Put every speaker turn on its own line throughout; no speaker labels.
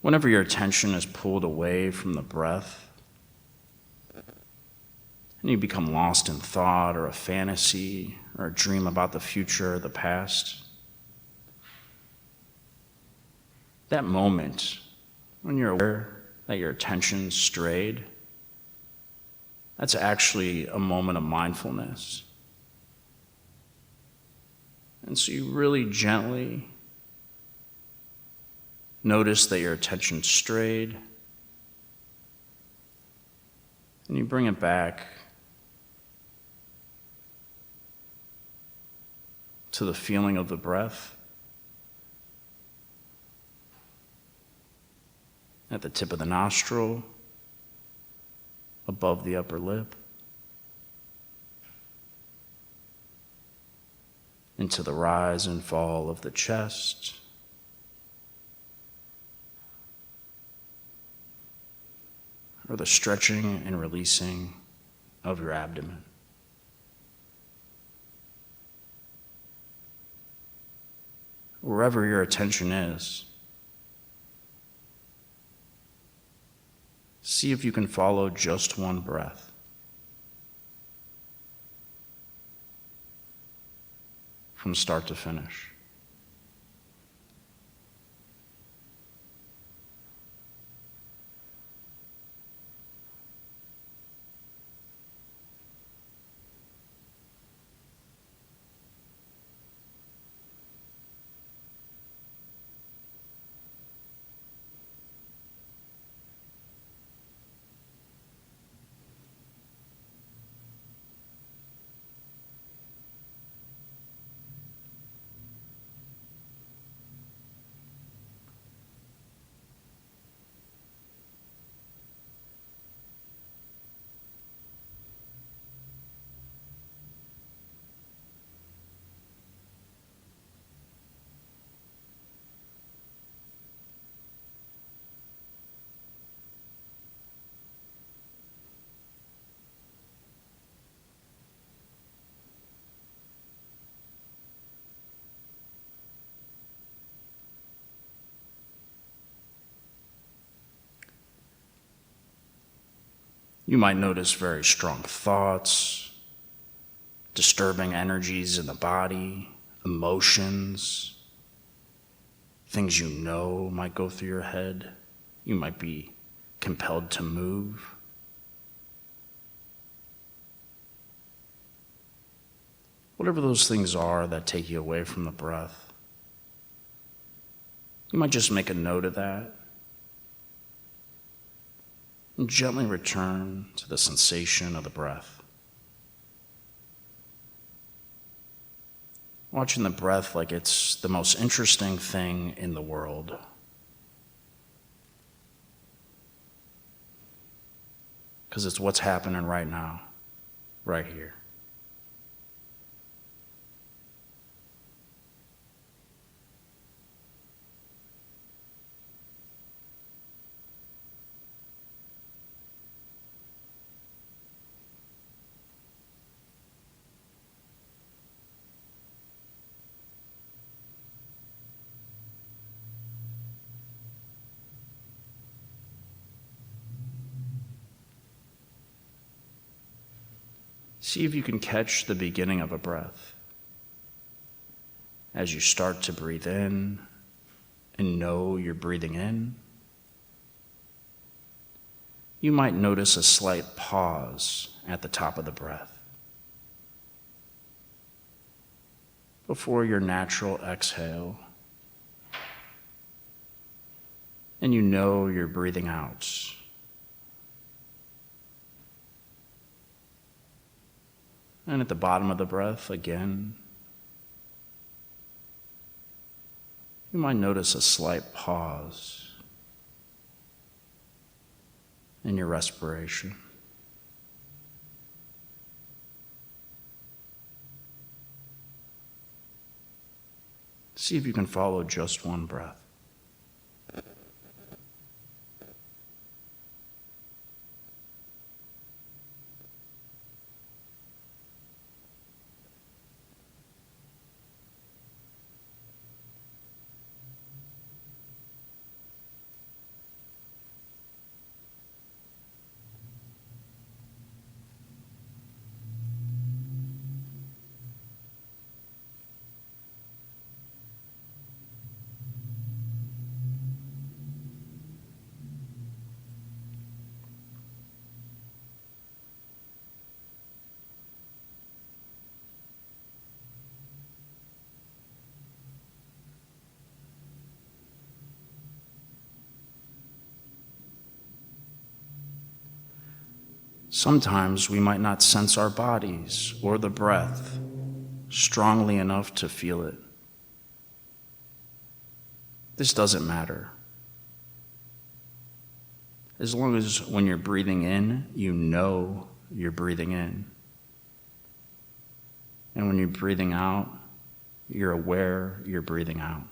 Whenever your attention is pulled away from the breath, and you become lost in thought or a fantasy or a dream about the future or the past, that moment when you're aware that your attention strayed, that's actually a moment of mindfulness. And so you really gently notice that your attention strayed, and you bring it back to the feeling of the breath at the tip of the nostril, above the upper lip, into the rise and fall of the chest, or the stretching and releasing of your abdomen. Wherever your attention is, see if you can follow just one breath. From start to finish. You might notice very strong thoughts, disturbing energies in the body, emotions, things you know might go through your head. You might be compelled to move. Whatever those things are that take you away from the breath, you might just make a note of that and gently return to the sensation of the breath. Watching the breath like it's the most interesting thing in the world. Because it's what's happening right now, right here. See if you can catch the beginning of a breath as you start to breathe in and know you're breathing in. You might notice a slight pause at the top of the breath before your natural exhale, and you know you're breathing out. And at the bottom of the breath, again, you might notice a slight pause in your respiration. See if you can follow just one breath. Sometimes we might not sense our bodies or the breath strongly enough to feel it. This doesn't matter. As long as when you're breathing in, you know you're breathing in. And when you're breathing out, you're aware you're breathing out.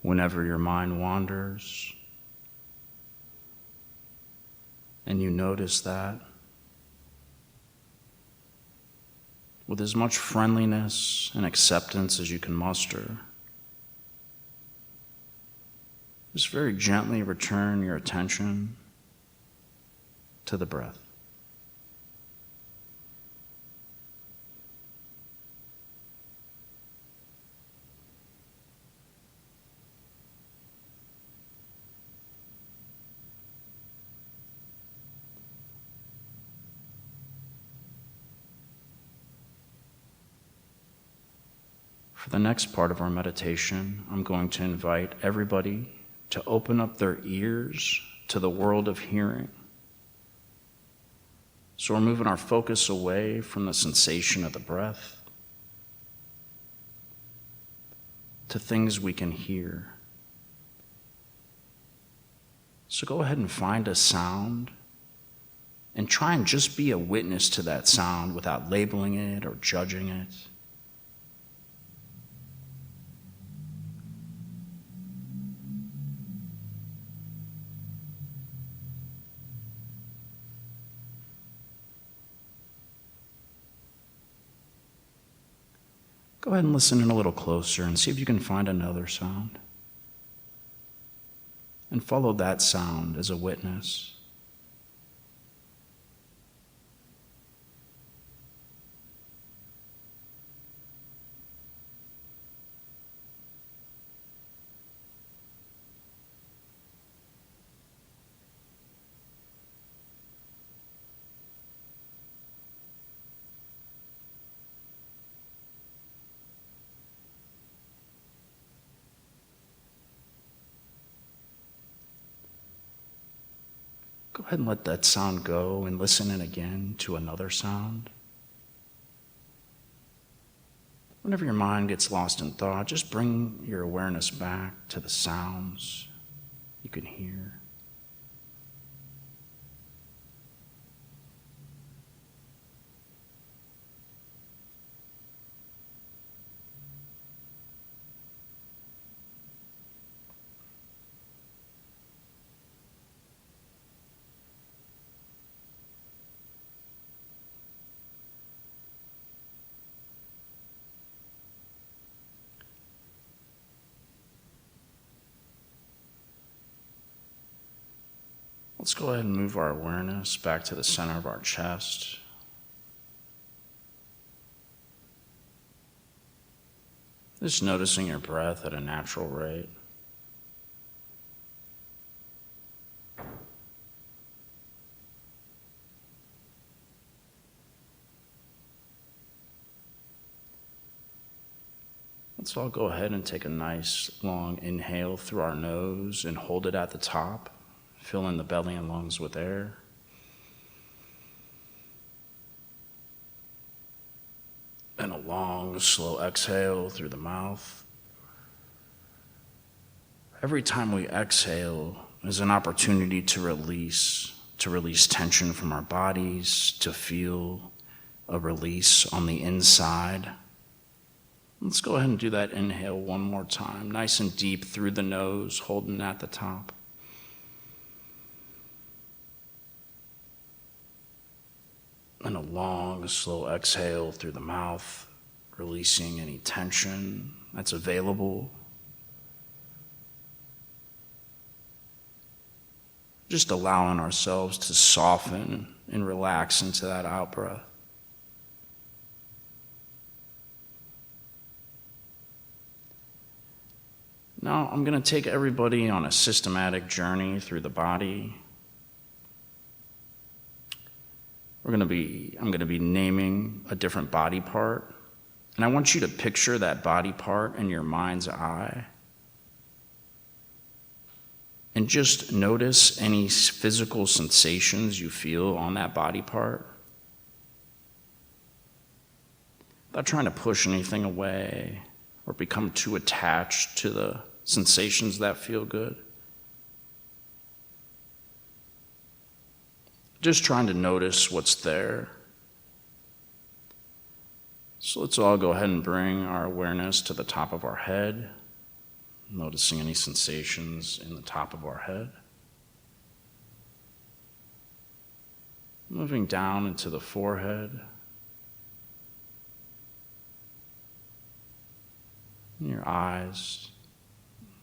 Whenever your mind wanders, and you notice that, with as much friendliness and acceptance as you can muster, just very gently return your attention to the breath. For the next part of our meditation, I'm going to invite everybody to open up their ears to the world of hearing. So we're moving our focus away from the sensation of the breath to things we can hear. So go ahead and find a sound and try and just be a witness to that sound without labeling it or judging it. Go ahead and listen in a little closer and see if you can find another sound. And follow that sound as a witness. Go ahead and let that sound go and listen in again to another sound. Whenever your mind gets lost in thought, just bring your awareness back to the sounds you can hear. Let's go ahead and move our awareness back to the center of our chest. Just noticing your breath at a natural rate. Let's all go ahead and take a nice long inhale through our nose and hold it at the top. Fill in the belly and lungs with air. And a long, slow exhale through the mouth. Every time we exhale is an opportunity to release to release tension from our bodies, to feel a release on the inside. Let's go ahead and do that inhale one more time, nice and deep through the nose, holding at the top. And a long, slow exhale through the mouth, releasing any tension that's available. Just allowing ourselves to soften and relax into that out-breath. Now, I'm going to take everybody on a systematic journey through the body. I'm going to be naming a different body part, and I want you to picture that body part in your mind's eye. And just notice any physical sensations you feel on that body part. Without trying to push anything away or become too attached to the sensations that feel good. Just trying to notice what's there. So let's all go ahead and bring our awareness to the top of our head, noticing any sensations in the top of our head. Moving down into the forehead, your eyes,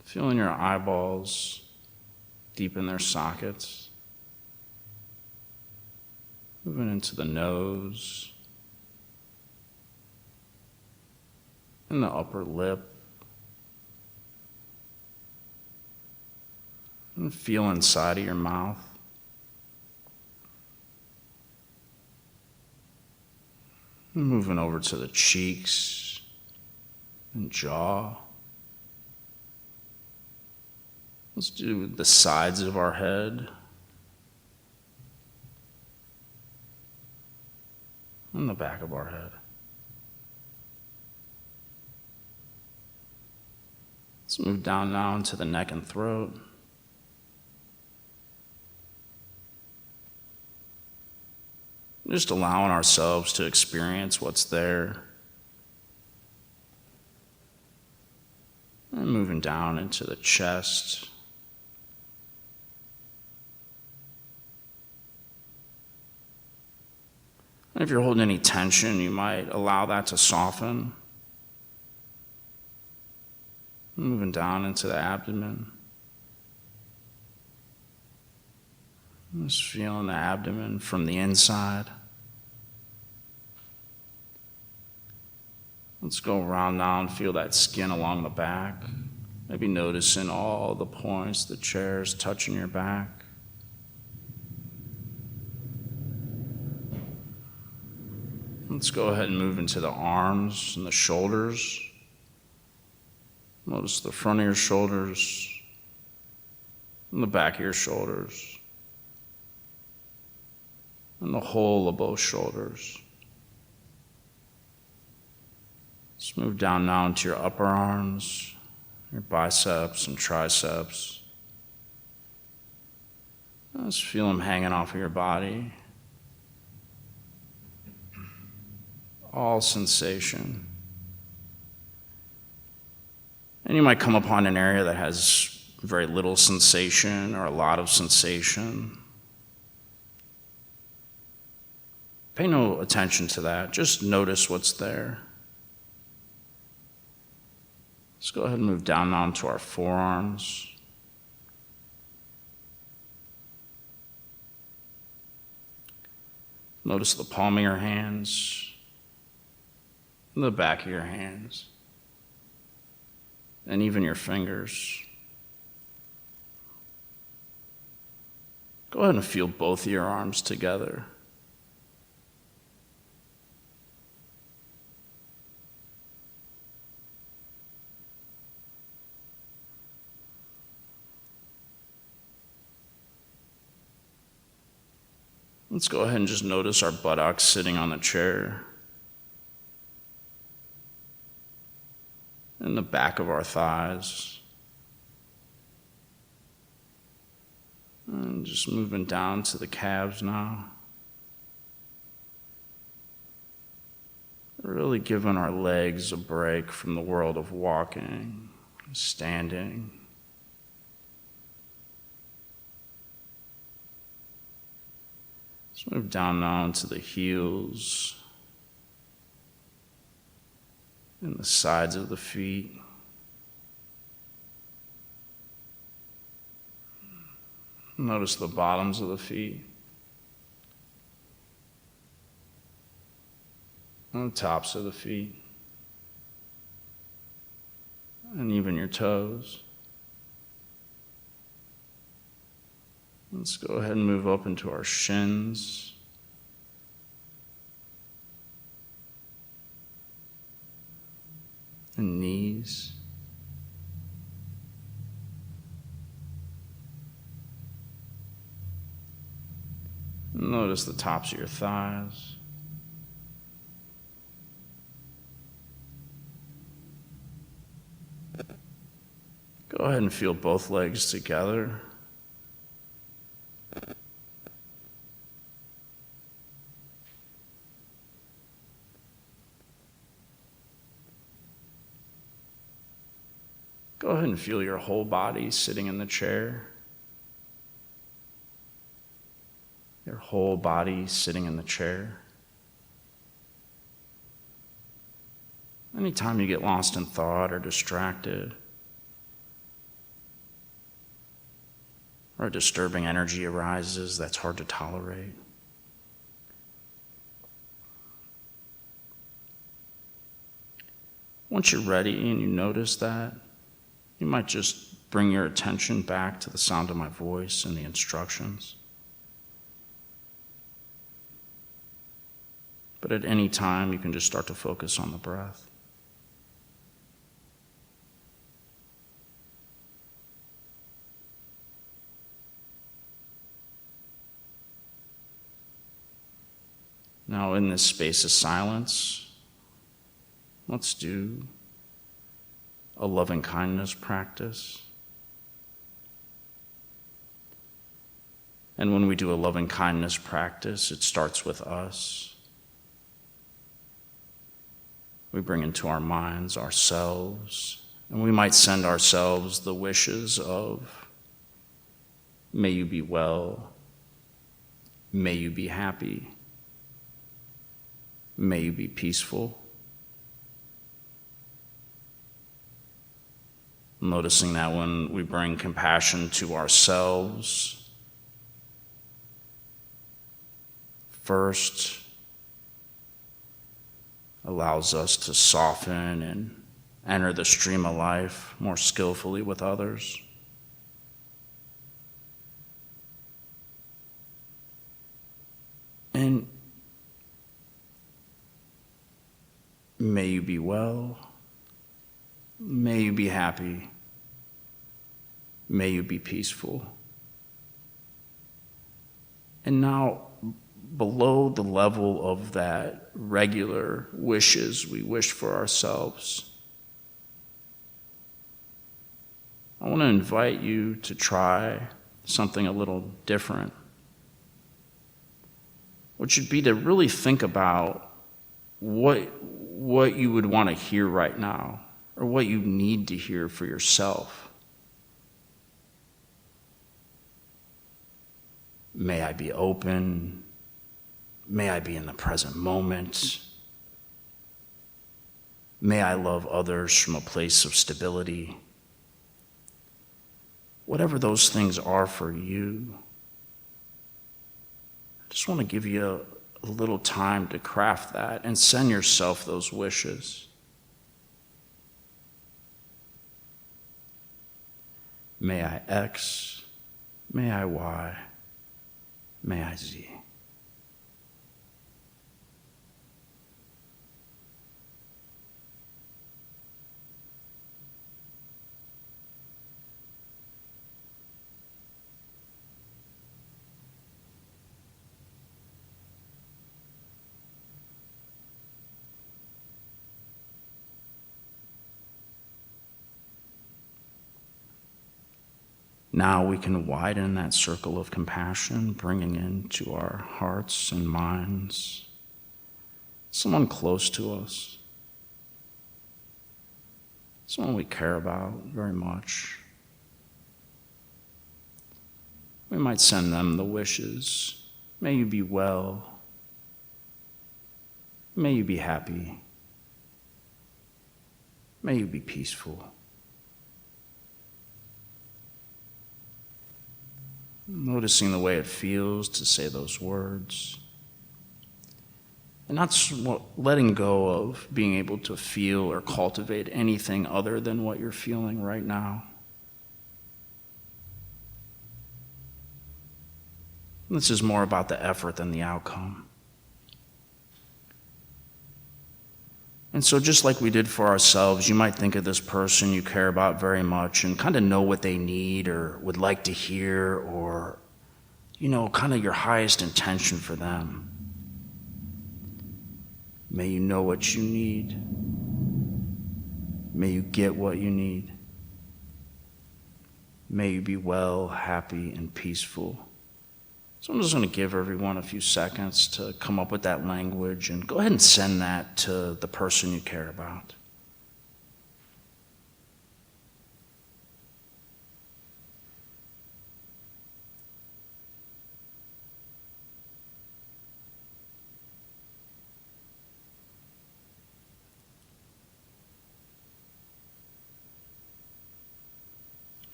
feeling your eyeballs deep in their sockets. Moving into the nose, and the upper lip. And feel inside of your mouth. And moving over to the cheeks and jaw. Let's do the sides of our head. And the back of our head. Let's move down now into the neck and throat. Just allowing ourselves to experience what's there. And moving down into the chest. And if you're holding any tension, you might allow that to soften. Moving down into the abdomen. Just feeling the abdomen from the inside. Let's go around now and feel that skin along the back. Maybe noticing all the points, the chairs touching your back. Let's go ahead and move into the arms and the shoulders. Notice the front of your shoulders and the back of your shoulders and the whole of both shoulders. Let's move down now into your upper arms, your biceps and triceps. Just feel them hanging off of your body. All sensation. And you might come upon an area that has very little sensation or a lot of sensation. Pay no attention to that. Just notice what's there. Let's go ahead and move down onto our forearms. Notice the palm of your hands, and the back of your hands, and even your fingers. Go ahead and feel both of your arms together. Let's go ahead and just notice our buttocks sitting on the chair. And the back of our thighs. And just moving down to the calves now. Really giving our legs a break from the world of walking, standing. Let's move down now into the heels and the sides of the feet. Notice the bottoms of the feet. And the tops of the feet. And even your toes. Let's go ahead and move up into our shins. And knees. Notice the tops of your thighs. Go ahead and feel both legs together. Go ahead and feel your whole body sitting in the chair. Your whole body sitting in the chair. Anytime you get lost in thought or distracted, or a disturbing energy arises that's hard to tolerate, once you're ready and you notice that, you might just bring your attention back to the sound of my voice and the instructions. But at any time, you can just start to focus on the breath. Now, in this space of silence, let's do a loving kindness practice. And when we do a loving kindness practice, it starts with us. We bring into our minds ourselves, and we might send ourselves the wishes of, may you be well, may you be happy, may you be peaceful. Noticing that when we bring compassion to ourselves, first allows us to soften and enter the stream of life more skillfully with others. And may you be well. May you be happy. May you be peaceful. And now, below the level of that regular wishes we wish for ourselves, I want to invite you to try something a little different, which would be to really think about what you would want to hear right now, or what you need to hear for yourself. May I be open. May I be in the present moment. May I love others from a place of stability. Whatever those things are for you, I just want to give you a little time to craft that and send yourself those wishes. May I X, may I Y, may I Z. Now we can widen that circle of compassion, bringing into our hearts and minds someone close to us, someone we care about very much. We might send them the wishes. May you be well. May you be happy. May you be peaceful. Noticing the way it feels to say those words. And not letting go of being able to feel or cultivate anything other than what you're feeling right now. This is more about the effort than the outcome. And so just like we did for ourselves, you might think of this person you care about very much and kind of know what they need or would like to hear, or, kind of your highest intention for them. May you know what you need. May you get what you need. May you be well, happy, and peaceful. So I'm just going to give everyone a few seconds to come up with that language and go ahead and send that to the person you care about.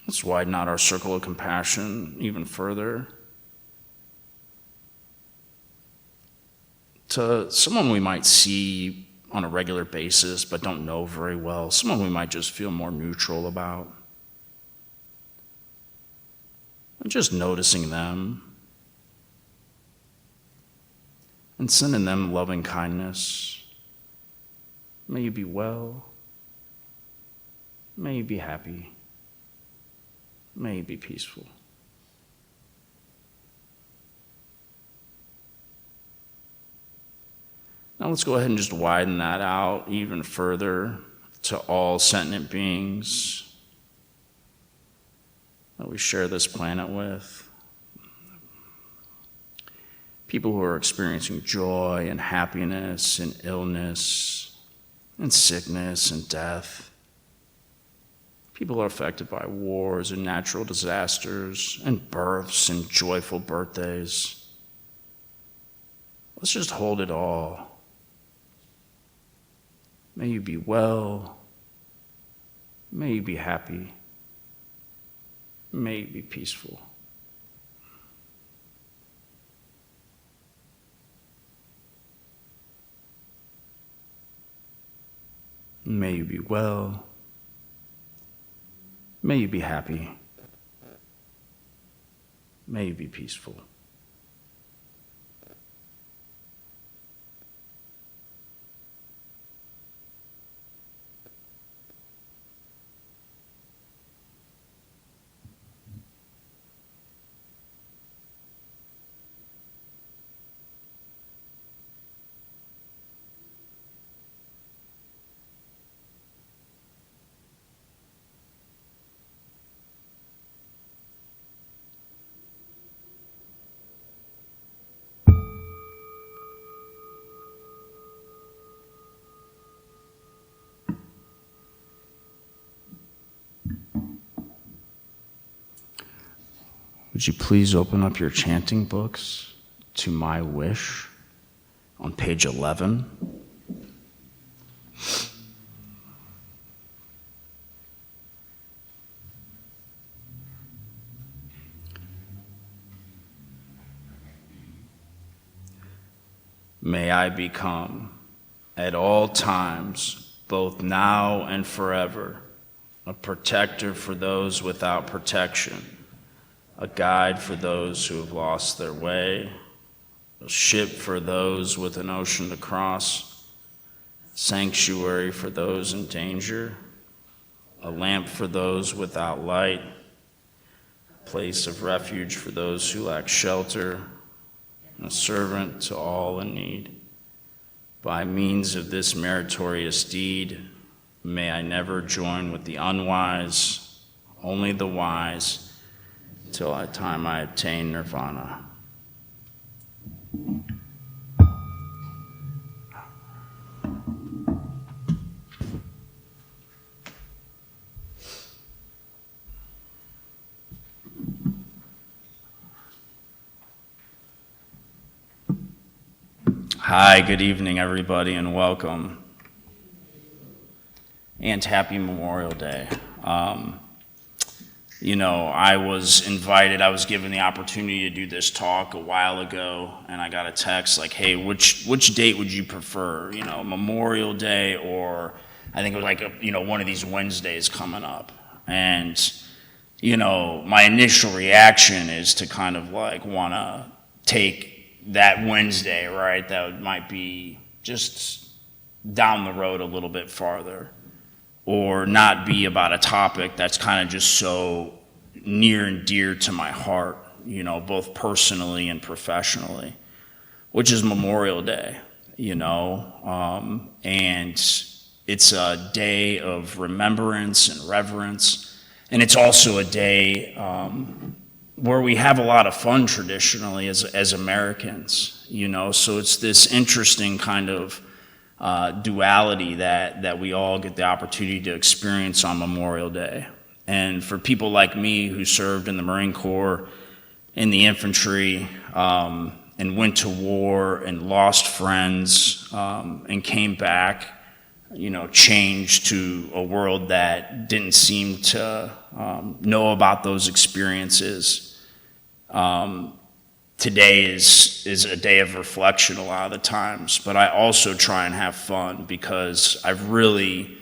Let's widen out our circle of compassion even further to someone we might see on a regular basis but don't know very well, someone we might just feel more neutral about. And just noticing them and sending them loving kindness. May you be well. May you be happy. May you be peaceful. Now let's go ahead and just widen that out even further to all sentient beings that we share this planet with. People who are experiencing joy and happiness and illness and sickness and death. People are affected by wars and natural disasters and births and joyful birthdays. Let's just hold it all. May you be well. May you be happy. May you be peaceful. May you be well. May you be happy. May you be peaceful. Would you please open up your chanting books to My Wish on page 11? May I become, at all times, both now and forever, a protector for those without protection, a guide for those who have lost their way, a ship for those with an ocean to cross, sanctuary for those in danger, a lamp for those without light, a place of refuge for those who lack shelter, and a servant to all in need. By means of this meritorious deed, may I never join with the unwise, only the wise, till the time I attain nirvana. Hi, good evening, everybody, and welcome. And happy Memorial Day. I was invited, I was given the opportunity to do this talk a while ago, and I got a text like, hey, which date would you prefer? Memorial Day, or I think it was like, one of these Wednesdays coming up. And, my initial reaction is to kind of like want to take that Wednesday, right? That might be just down the road a little bit farther, or not be about a topic that's kind of just so near and dear to my heart, both personally and professionally, which is Memorial Day, and it's a day of remembrance and reverence, and it's also a day where we have a lot of fun traditionally as Americans, so it's this interesting kind of duality that we all get the opportunity to experience on Memorial Day. And for people like me who served in the Marine Corps, in the infantry, and went to war and lost friends, and came back, changed to a world that didn't seem to know about those experiences. Today is a day of reflection a lot of the times, but I also try and have fun because I've really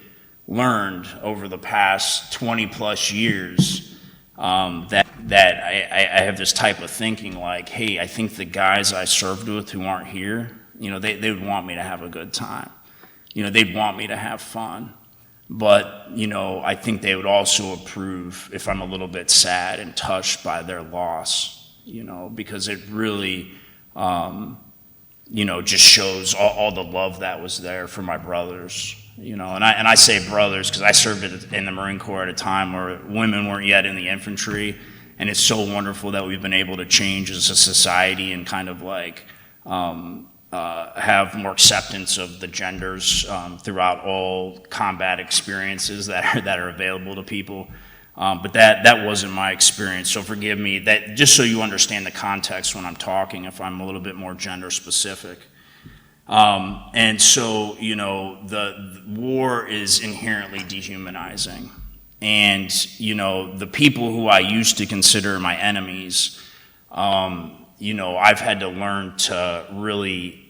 learned over the past 20 plus years that I have this type of thinking like, hey, I think the guys I served with who aren't here, they would want me to have a good time. They'd want me to have fun. But, I think they would also approve if I'm a little bit sad and touched by their loss, because it really, just shows all the love that was there for my brothers, and I say brothers because I served in the Marine Corps at a time where women weren't yet in the infantry, and it's so wonderful that we've been able to change as a society and kind of like have more acceptance of the genders throughout all combat experiences that are available to people. But that wasn't my experience, so forgive me. That just so you understand the context when I'm talking, if I'm a little bit more gender specific. And so, the war is inherently dehumanizing. And, the people who I used to consider my enemies, I've had to learn to really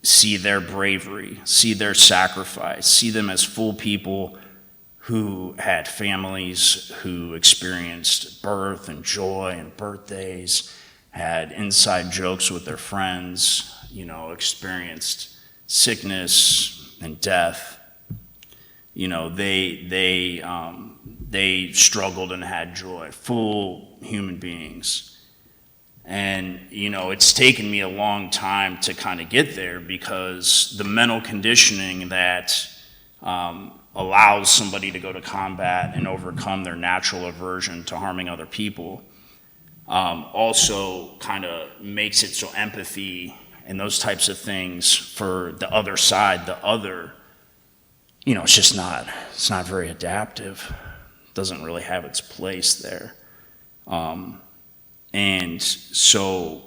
see their bravery, see their sacrifice, see them as full people who had families, who experienced birth and joy and birthdays, had inside jokes with their friends, experienced sickness and death. They struggled and had joy, full human beings. And, it's taken me a long time to kind of get there because the mental conditioning that allows somebody to go to combat and overcome their natural aversion to harming other people also kind of makes it so empathy and those types of things for the other side, it's not very adaptive. It doesn't really have its place there. And so,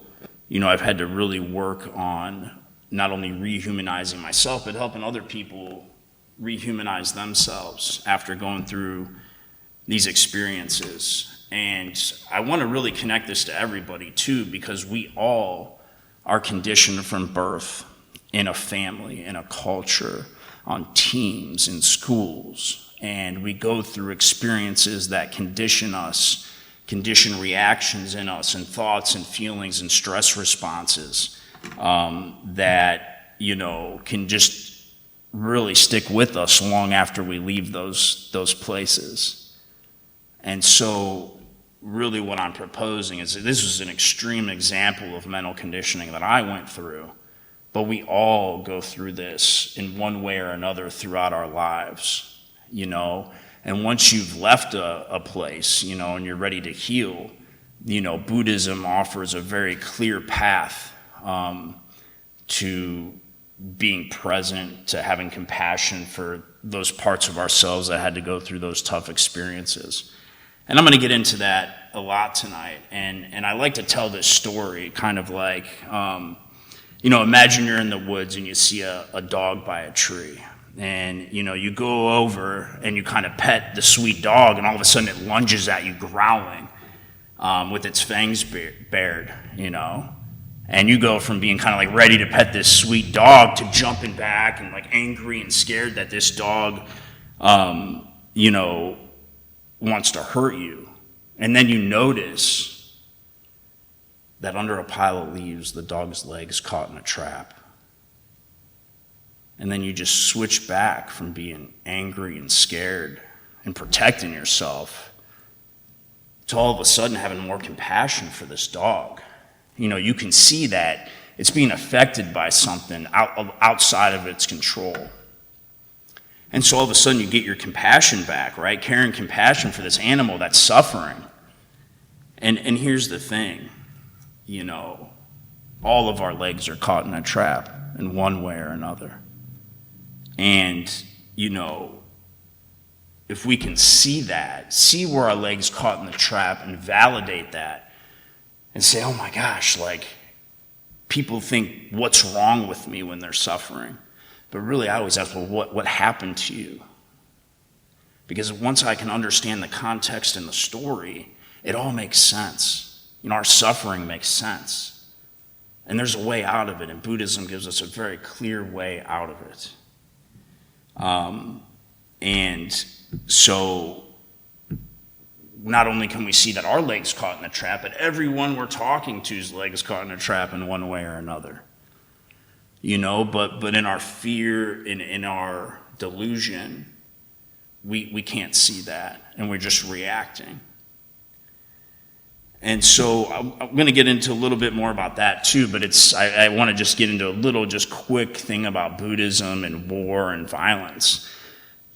I've had to really work on not only rehumanizing myself, but helping other people rehumanize themselves after going through these experiences. And I want to really connect this to everybody too, because we all are conditioned from birth in a family, in a culture, on teams, in schools, and we go through experiences that condition us, condition reactions in us, and thoughts and feelings and stress responses that can just really stick with us long after we leave those places. And so really what I'm proposing is that this was an extreme example of mental conditioning that I went through, but we all go through this in one way or another throughout our lives, and once you've left a place, and you're ready to heal, Buddhism offers a very clear path to being present, to having compassion for those parts of ourselves that had to go through those tough experiences. And I'm going to get into that a lot tonight. And I like to tell this story kind of like, imagine you're in the woods and you see a dog by a tree. And, you go over and you kind of pet the sweet dog, and all of a sudden it lunges at you growling with its fangs bared, And you go from being kind of like ready to pet this sweet dog to jumping back and like angry and scared that this dog, wants to hurt you. And then you notice that under a pile of leaves, the dog's leg's caught in a trap. And then you just switch back from being angry and scared and protecting yourself to all of a sudden having more compassion for this dog. You can see that it's being affected by something outside of its control. And so all of a sudden you get your compassion back, right? Caring compassion for this animal that's suffering. And here's the thing, all of our legs are caught in a trap in one way or another. And, if we can see that, see where our legs caught in the trap and validate that and say, oh my gosh, like people think what's wrong with me when they're suffering. But really I always ask, well, what happened to you? Because once I can understand the context and the story, it all makes sense. Our suffering makes sense. And there's a way out of it, and Buddhism gives us a very clear way out of it. And so not only can we see that our leg's caught in a trap, but everyone we're talking to's leg's caught in a trap in one way or another. But in our fear, in our delusion, we can't see that, and we're just reacting. And so I'm going to get into a little bit more about that too, but I want to just get into a little just quick thing about Buddhism and war and violence.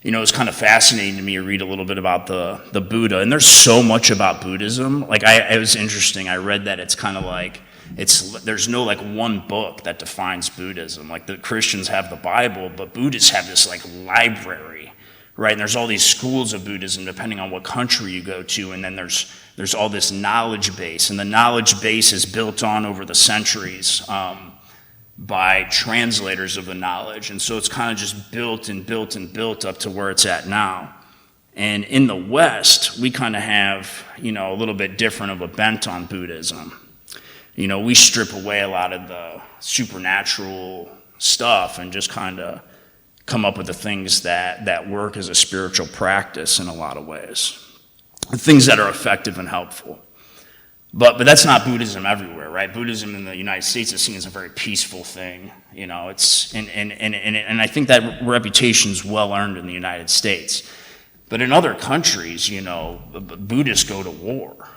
It's kind of fascinating to me to read a little bit about the Buddha, and there's so much about Buddhism. Like it was interesting. I read that it's kind of like there's no like one book that defines Buddhism. Like the Christians have the Bible, but Buddhists have this like library, right? And there's all these schools of Buddhism depending on what country you go to, and then there's all this knowledge base, and the knowledge base is built on over the centuries by translators of the knowledge, and so it's kind of just built and built and built up to where it's at now. And in the West, we kind of have, a little bit different of a bent on Buddhism. We strip away a lot of the supernatural stuff and just kind of come up with the things that work as a spiritual practice in a lot of ways. Things that are effective and helpful. But that's not Buddhism everywhere, right? Buddhism in the United States is seen as a very peaceful thing. It's and I think that reputation's well earned in the United States. But in other countries, Buddhists go to war.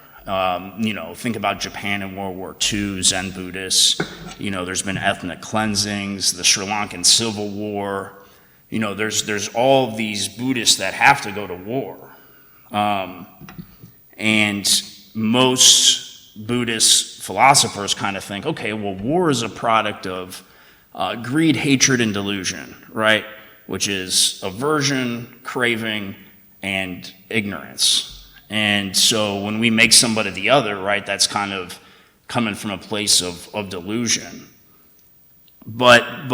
Think about Japan in World War II, Zen Buddhists. There's been ethnic cleansings, the Sri Lankan Civil War. There's all of these Buddhists that have to go to war. And most Buddhist philosophers kind of think, okay, well, war is a product of greed, hatred, and delusion, right? Which is aversion, craving, and ignorance. And so when we make somebody the other, right, that's kind of coming from a place of delusion. But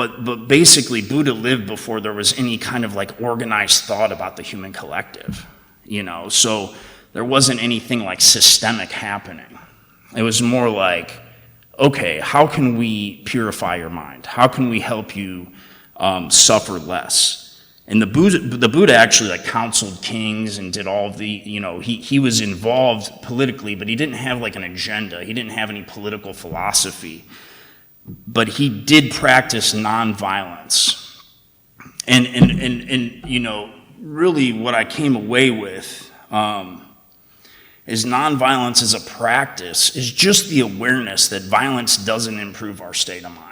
basically, Buddha lived before there was any kind of like organized thought about the human collective, so there wasn't anything like systemic happening. It was more like, okay, how can we purify your mind? How can we help you suffer less? And the Buddha actually like counseled kings and did all of the, he was involved politically, but he didn't have like an agenda. He didn't have any political philosophy. But he did practice nonviolence. And really what I came away with is nonviolence as a practice is just the awareness that violence doesn't improve our state of mind.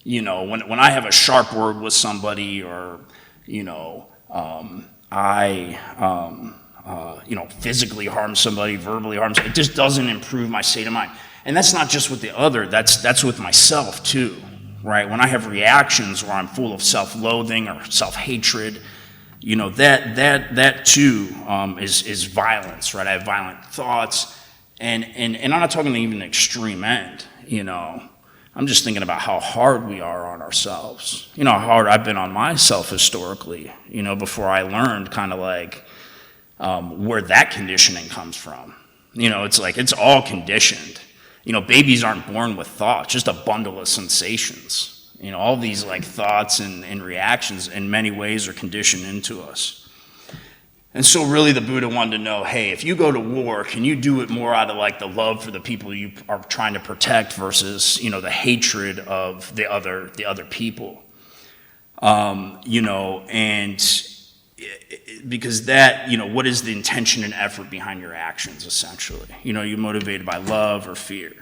When I have a sharp word with somebody, or I physically harm somebody, verbally harm somebody. It just doesn't improve my state of mind. And that's not just with the other, that's with myself too, right? When I have reactions where I'm full of self-loathing or self-hatred, that too is violence, right? I have violent thoughts, and I'm not talking even an extreme end, I'm just thinking about how hard we are on ourselves. How hard I've been on myself historically, before I learned kind of like where that conditioning comes from. It's like it's all conditioned. Babies aren't born with thoughts, just a bundle of sensations. All these like thoughts and reactions in many ways are conditioned into us. And so really the Buddha wanted to know, hey, if you go to war, can you do it more out of like the love for the people you are trying to protect versus, the hatred of the other people? And because that, what is the intention and effort behind your actions essentially? You're motivated by love or fear.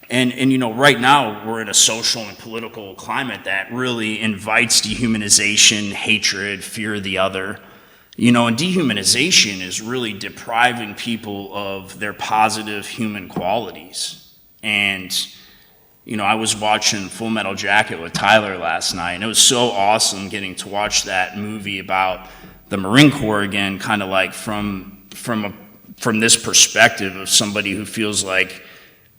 And right now we're in a social and political climate that really invites dehumanization, hatred, fear of the other. And dehumanization is really depriving people of their positive human qualities. And, I was watching Full Metal Jacket with Tyler last night, and it was so awesome getting to watch that movie about the Marine Corps again, kind of like from this perspective of somebody who feels like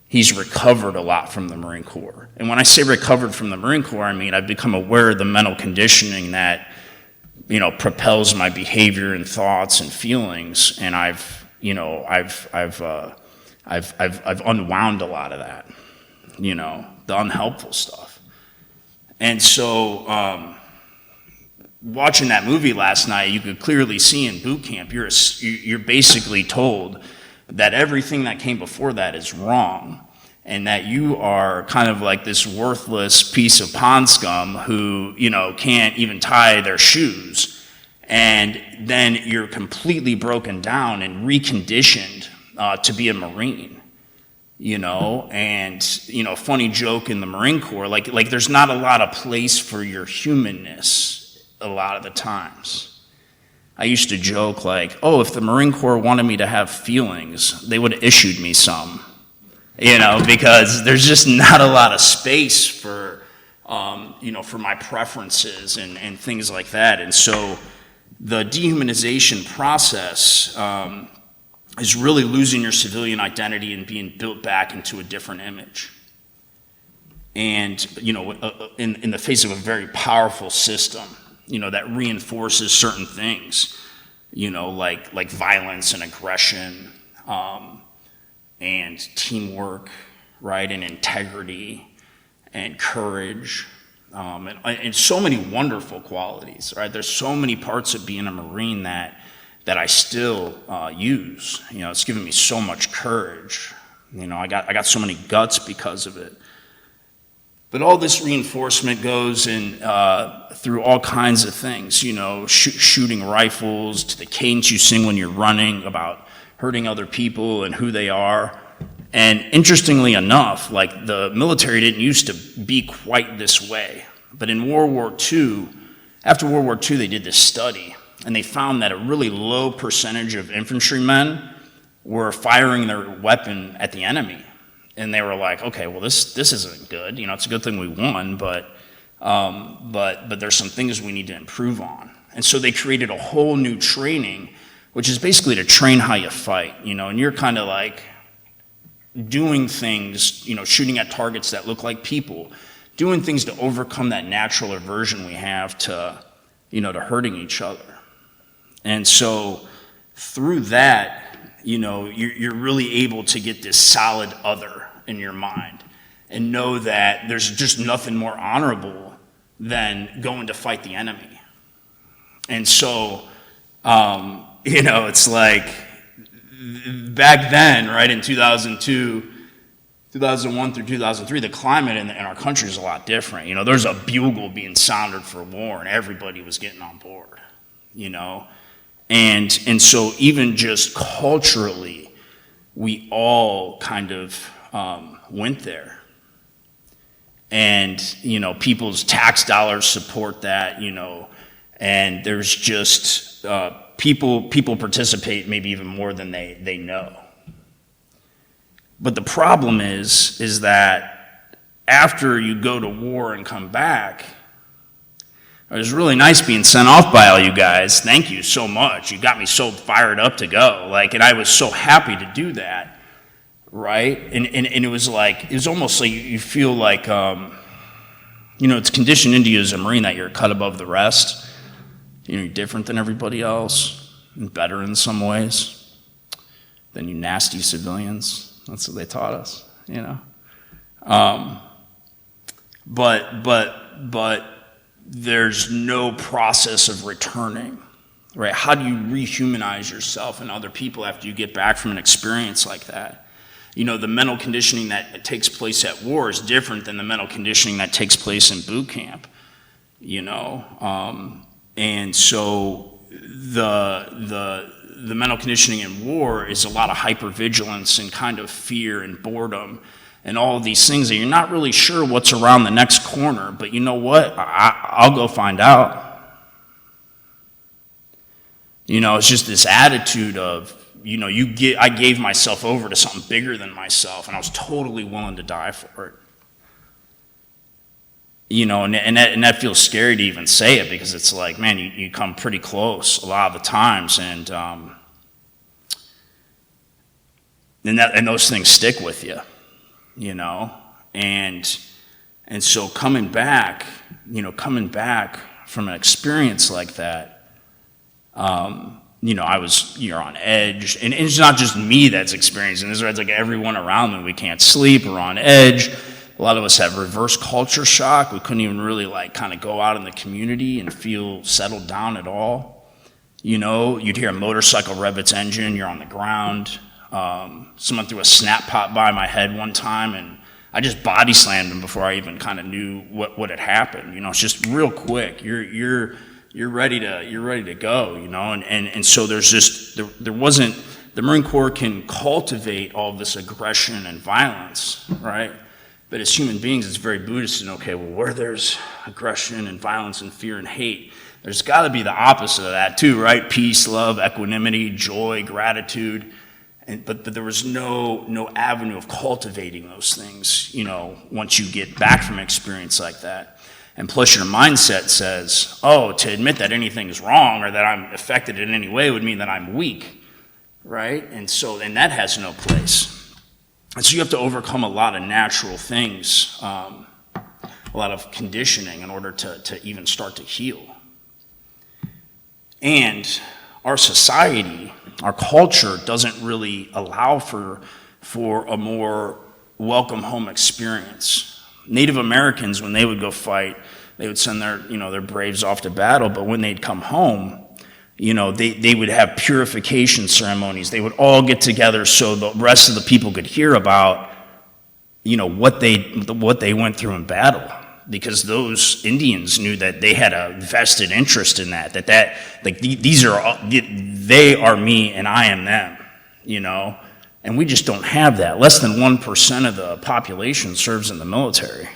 he's recovered a lot from the Marine Corps. And when I say recovered from the Marine Corps, I mean I've become aware of the mental conditioning that propels my behavior and thoughts and feelings, and I've unwound a lot of that, the unhelpful stuff. And so, watching that movie last night, you could clearly see in boot camp, you're basically told that everything that came before that is wrong, and that you are kind of like this worthless piece of pond scum who, can't even tie their shoes. And then you're completely broken down and reconditioned to be a Marine, and, funny joke in the Marine Corps, like there's not a lot of place for your humanness a lot of the times. I used to joke like, oh, if the Marine Corps wanted me to have feelings, they would have issued me some. Because there's just not a lot of space for, for my preferences and things like that. And so the dehumanization process is really losing your civilian identity and being built back into a different image. And, in the face of a very powerful system, that reinforces certain things, like violence and aggression, and teamwork, right, and integrity, and courage, and so many wonderful qualities, right? There's so many parts of being a Marine that I still use. It's given me so much courage. I got so many guts because of it. But all this reinforcement goes in through all kinds of things. Shooting rifles, to the cadence you sing when you're running about hurting other people and who they are. And interestingly enough, like the military didn't used to be quite this way. But in World War II, after World War II, they did this study, and they found that a really low percentage of infantrymen were firing their weapon at the enemy. And they were like, okay, well, this isn't good. It's a good thing we won, but there's some things we need to improve on. And so they created a whole new training, which is basically to train how you fight, and you're kind of like doing things, shooting at targets that look like people, doing things to overcome that natural aversion we have to, to hurting each other. And so through that, you're really able to get this solid other in your mind and know that there's just nothing more honorable than going to fight the enemy. And so, it's like back then, right, in 2002, 2001 through 2003, the climate in our country is a lot different. There's a bugle being sounded for war, and everybody was getting on board, And so even just culturally, we all kind of went there. And, people's tax dollars support that, and there's just people participate maybe even more than they know. But the problem is that after you go to war and come back, it was really nice being sent off by all you guys. Thank you so much. You got me so fired up to go. And I was so happy to do that, right? And it was almost like you feel like, it's conditioned into you as a Marine that you're cut above the rest. You're different than everybody else and better in some ways than you nasty civilians. That's what they taught us, But there's no process of returning, right? How do you rehumanize yourself and other people after you get back from an experience like that? The mental conditioning that takes place at war is different than the mental conditioning that takes place in boot camp, and so the mental conditioning in war is a lot of hypervigilance and kind of fear and boredom and all of these things that you're not really sure what's around the next corner, but you know what? I'll go find out. It's just this attitude of, I gave myself over to something bigger than myself, and I was totally willing to die for it. And that feels scary to even say it, because it's like, man, you come pretty close a lot of the times, and those things stick with you. And so coming back from an experience like that, you're on edge, and it's not just me that's experiencing this, right? It's like everyone around me. We can't sleep, we're on edge. A lot of us have reverse culture shock. We couldn't even really kind of go out in the community and feel settled down at all. You'd hear a motorcycle rev its engine, you're on the ground. Someone threw a snap pot by my head one time, and I just body slammed him before I even kind of knew what had happened. It's just real quick. You're ready to go. And so there's just there wasn't, the Marine Corps can cultivate all this aggression and violence, right? But as human beings, it's very Buddhist, and okay, well, where there's aggression and violence and fear and hate, there's got to be the opposite of that too, right? Peace, love, equanimity, joy, gratitude. But there was no avenue of cultivating those things, once you get back from an experience like that. And plus your mindset says, to admit that anything is wrong or that I'm affected in any way would mean that I'm weak, right? And that has no place. And so you have to overcome a lot of natural things, a lot of conditioning in order to even start to heal. And our society, our culture doesn't really allow for a more welcome home experience. Native Americans, when they would go fight, they would send their braves off to battle, but when they'd come home, they would have purification ceremonies. They would all get together so the rest of the people could hear about, what they went through in battle. Because those Indians knew that they had a vested interest in that they are me and I am them, and we just don't have that. Less than 1% of the population serves in the military.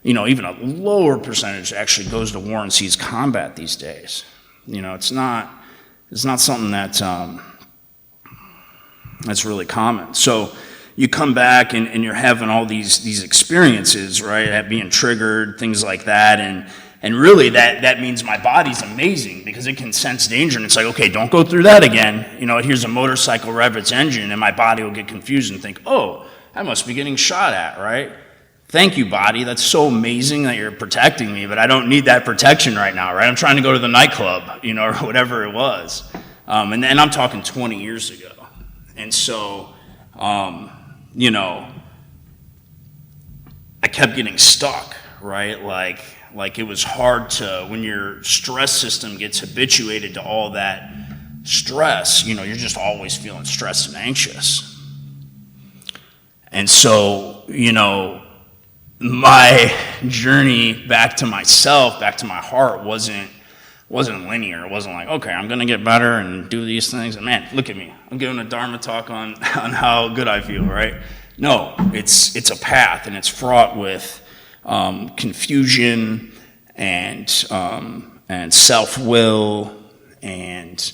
Even a lower percentage actually goes to war and sees combat these days. It's not something that's really common. So you come back and you're having all these experiences, right? At being triggered, things like that, and really that means my body's amazing because it can sense danger, and it's like, okay, don't go through that again. It hears a motorcycle rev its engine, and my body will get confused and think, oh, I must be getting shot at, right? Thank you, body. That's so amazing that you're protecting me, but I don't need that protection right now, right? I'm trying to go to the nightclub, or whatever it was. And I'm talking 20 years ago. And so, I kept getting stuck, right? Like it was hard to, when your stress system gets habituated to all that stress, you're just always feeling stressed and anxious. And so, my journey back to myself, back to my heart wasn't linear. It wasn't like, okay, I'm going to get better and do these things. And man, look at me. I'm giving a Dharma talk on how good I feel, right? No, it's a path, and it's fraught with confusion and self-will and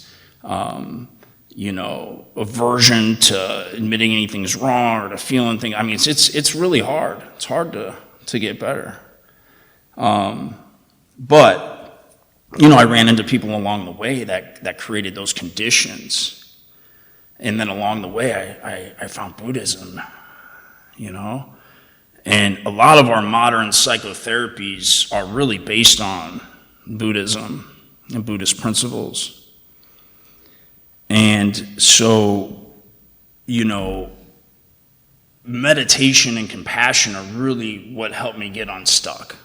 aversion to admitting anything's wrong or to feeling things. I mean, it's really hard. It's hard to get better. But I ran into people along the way that created those conditions. And then along the way, I found Buddhism, And a lot of our modern psychotherapies are really based on Buddhism and Buddhist principles. And so, meditation and compassion are really what helped me get unstuck.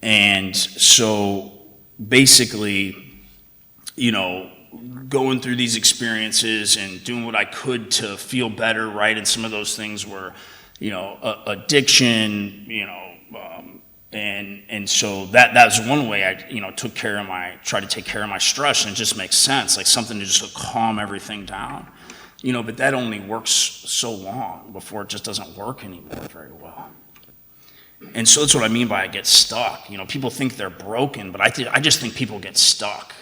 And so basically, going through these experiences and doing what I could to feel better, right? And some of those things were, addiction, and so that was one way I, tried to take care of my stress, and it just makes sense, like something to just calm everything down, but that only works so long before it just doesn't work anymore very well. And so that's what I mean by I get stuck. People think they're broken, but I just think people get stuck.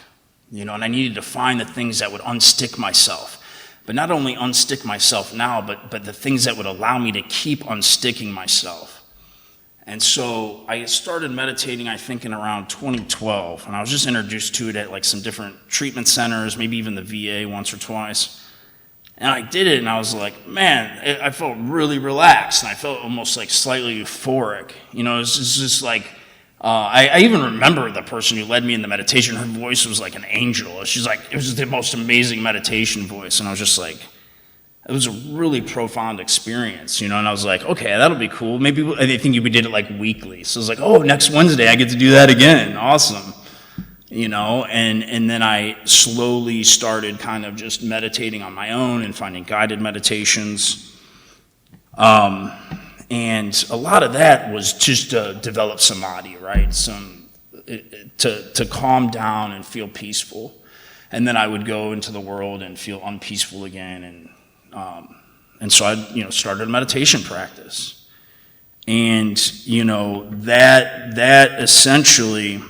And I needed to find the things that would unstick myself. But not only unstick myself now, but the things that would allow me to keep unsticking myself. And so I started meditating, I think, in around 2012. And I was just introduced to it at like some different treatment centers, maybe even the VA once or twice. And I did it, and I was like, man, I felt really relaxed. And I felt almost like slightly euphoric. It was just like, I even remember the person who led me in the meditation. Her voice was like an angel. She's like, it was just the most amazing meditation voice. And I was just like, it was a really profound experience, and I was like, okay, that'll be cool. Maybe I think we did it like weekly. So I was like, oh, next Wednesday I get to do that again. Awesome. And then I slowly started kind of just meditating on my own and finding guided meditations. And a lot of that was just to develop samadhi, right? To calm down and feel peaceful. And then I would go into the world and feel unpeaceful again. And so I, started a meditation practice. And, that essentially,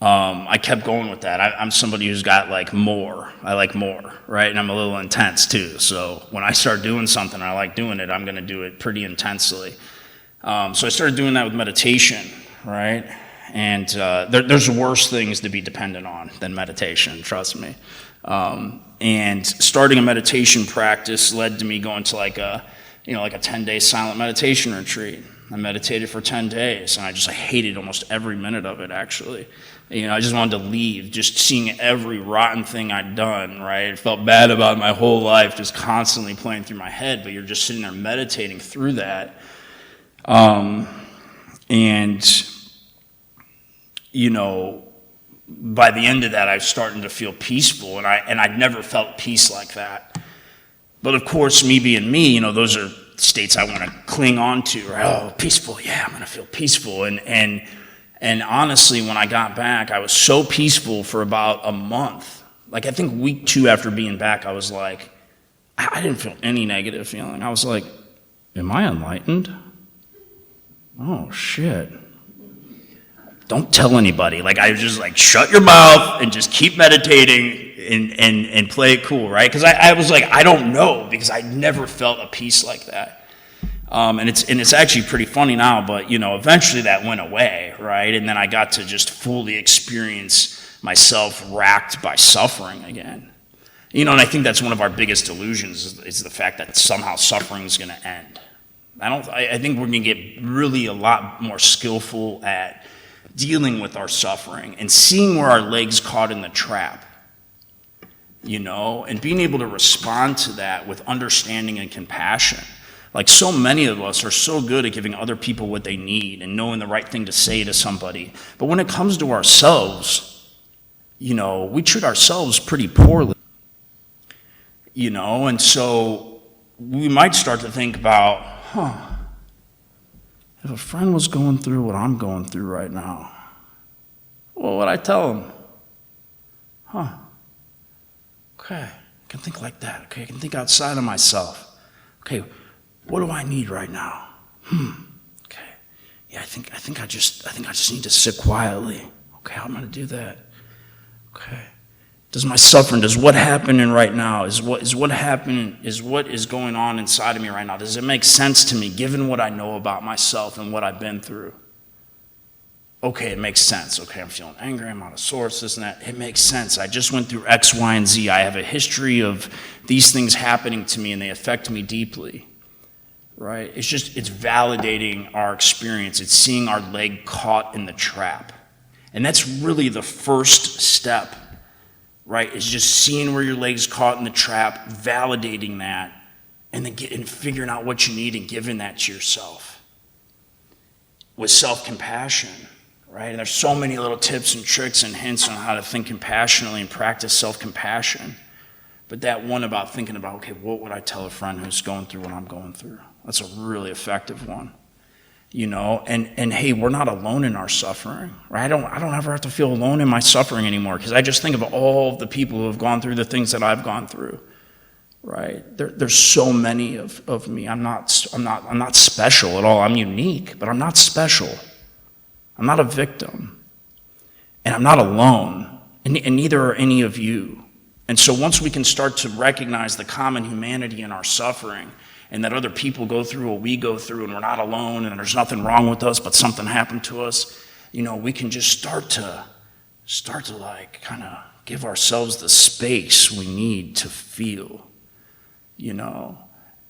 I kept going with that. I'm somebody who's got like more. I like more, right? And I'm a little intense too. So when I start doing something, I like doing it, I'm going to do it pretty intensely. So I started doing that with meditation, right? And there's worse things to be dependent on than meditation, trust me. And starting a meditation practice led to me going to like a 10-day silent meditation retreat. I meditated for 10 days, and I hated almost every minute of it, actually. I just wanted to leave, just seeing every rotten thing I'd done, right? I felt bad about my whole life, just constantly playing through my head, but you're just sitting there meditating through that. By the end of that, I was starting to feel peaceful, and I'd never felt peace like that. But of course, me being me, those are states I want to cling on to, right? Oh, peaceful, yeah, I'm going to feel peaceful. And honestly, when I got back, I was so peaceful for about a month. Like, I think week 2 after being back, I was like, I didn't feel any negative feeling. I was like, am I enlightened? Oh, shit. Don't tell anybody. Like, I was just like, shut your mouth and just keep meditating and play it cool, right? Because I was like, I don't know, because I never felt a peace like that. And it's actually pretty funny now, but eventually that went away, right? And then I got to just fully experience myself racked by suffering again. And I think that's one of our biggest delusions is the fact that somehow suffering is going to end. I think we're going to get really a lot more skillful at dealing with our suffering and seeing where our legs caught in the trap, and being able to respond to that with understanding and compassion. Like, so many of us are so good at giving other people what they need and knowing the right thing to say to somebody. But when it comes to ourselves, we treat ourselves pretty poorly. And so we might start to think about, if a friend was going through what I'm going through right now, what would I tell him? Okay, I can think like that. Okay, I can think outside of myself. Okay, what do I need right now? Okay, yeah, I think I just need to sit quietly. Okay, I'm going to do that. Okay. Does my suffering, does what happening right now, is what is going on inside of me right now, does it make sense to me given what I know about myself and what I've been through? Okay, it makes sense. Okay, I'm feeling angry, I'm out of sorts, this and that. It makes sense. I just went through X, Y, and Z. I have a history of these things happening to me and they affect me deeply. Right? It's validating our experience. It's seeing our leg caught in the trap. And that's really the first step, right? Is just seeing where your leg's caught in the trap, validating that, and then figuring out what you need and giving that to yourself. With self-compassion, right? And there's so many little tips and tricks and hints on how to think compassionately and practice self-compassion. But that one about thinking about, okay, what would I tell a friend who's going through what I'm going through? That's a really effective one, and hey, we're not alone in our suffering, right? I don't ever have to feel alone in my suffering anymore because I just think of all of the people who have gone through the things that I've gone through, right? There's so many of me. I'm not special at all. I'm unique, but I'm not special. I'm not a victim, and I'm not alone, and neither are any of you. And so once we can start to recognize the common humanity in our suffering, and that other people go through what we go through, and we're not alone, and there's nothing wrong with us, but something happened to us, we can just start to like kind of give ourselves the space we need to feel,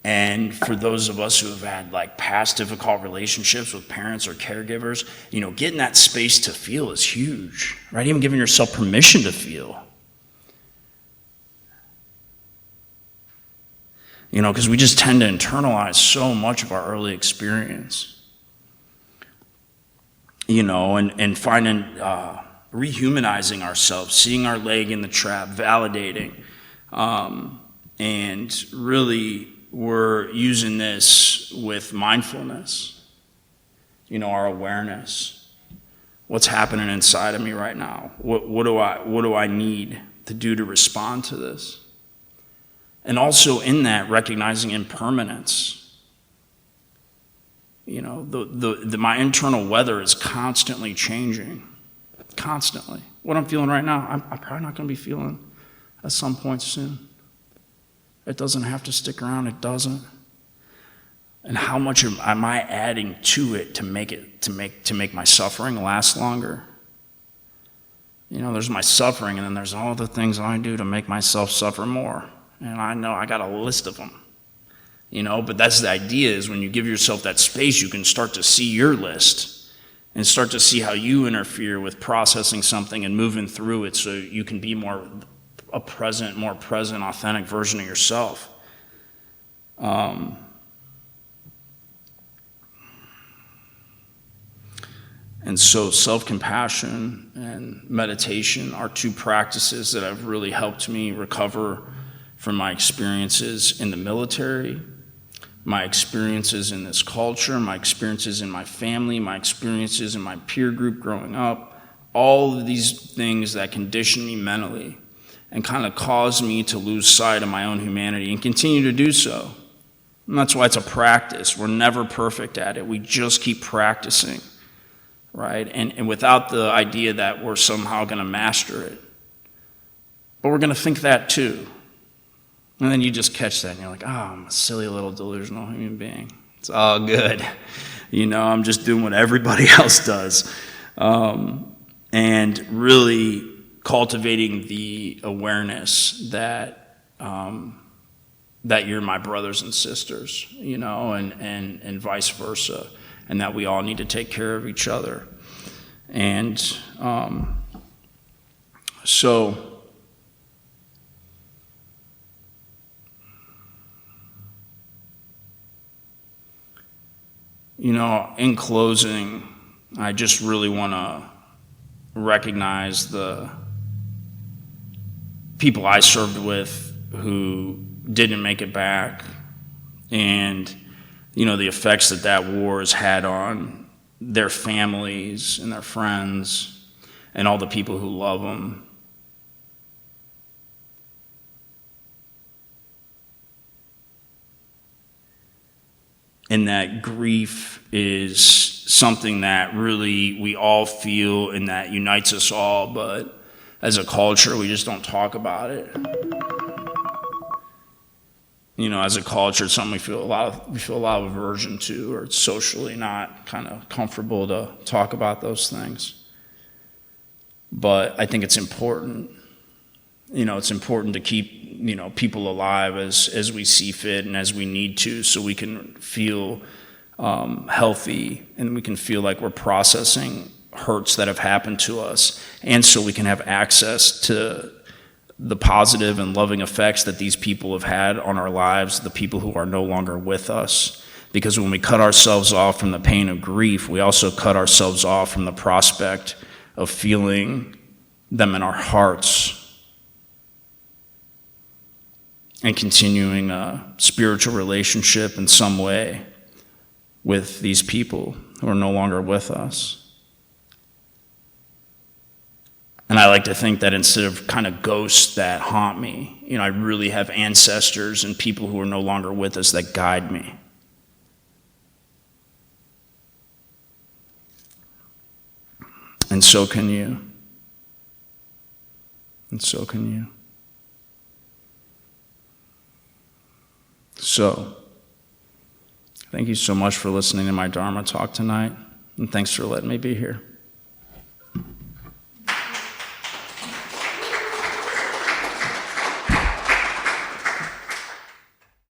And for those of us who have had like past difficult relationships with parents or caregivers, getting that space to feel is huge, right? Even giving yourself permission to feel. Because we just tend to internalize so much of our early experience. And finding, rehumanizing ourselves, seeing our leg in the trap, validating. And really, we're using this with mindfulness, our awareness. What's happening inside of me right now? What do I need to do to respond to this? And also in that, recognizing impermanence. My internal weather is constantly changing. Constantly. What I'm feeling right now, I'm probably not going to be feeling at some point soon. It doesn't have to stick around. It doesn't. And how much am I adding to it to make my suffering last longer? There's my suffering, and then there's all the things I do to make myself suffer more. And I know I got a list of them, but that's the idea, is when you give yourself that space, you can start to see your list and start to see how you interfere with processing something and moving through it so you can be more present, authentic version of yourself. And so self-compassion and meditation are two practices that have really helped me recover from my experiences in the military, my experiences in this culture, my experiences in my family, my experiences in my peer group growing up, all of these things that condition me mentally and kind of cause me to lose sight of my own humanity and continue to do so. And that's why it's a practice. We're never perfect at it. We just keep practicing, right? And without the idea that we're somehow going to master it. But we're going to think that too. And then you just catch that and you're like, I'm a silly little delusional human being. It's all good. I'm just doing what everybody else does. And really cultivating the awareness that you're my brothers and sisters, and vice versa, and that we all need to take care of each other. And so in closing, I just really want to recognize the people I served with who didn't make it back, and the effects that war has had on their families and their friends and all the people who love them. and that grief is something that really we all feel and that unites us all, but as a culture, we just don't talk about it. As a culture, it's something we feel a lot of aversion to, or it's socially not kind of comfortable to talk about those things. But I think it's important. It's important to keep, people alive as we see fit and as we need to, so we can feel healthy and we can feel like we're processing hurts that have happened to us, and so we can have access to the positive and loving effects that these people have had on our lives, the people who are no longer with us. Because when we cut ourselves off from the pain of grief, we also cut ourselves off from the prospect of feeling them in our hearts and continuing a spiritual relationship in some way with these people who are no longer with us. And I like to think that instead of kind of ghosts that haunt me, I really have ancestors and people who are no longer with us that guide me. And so can you. And so can you. So, thank you so much for listening to my Dharma talk tonight, and thanks for letting me be here.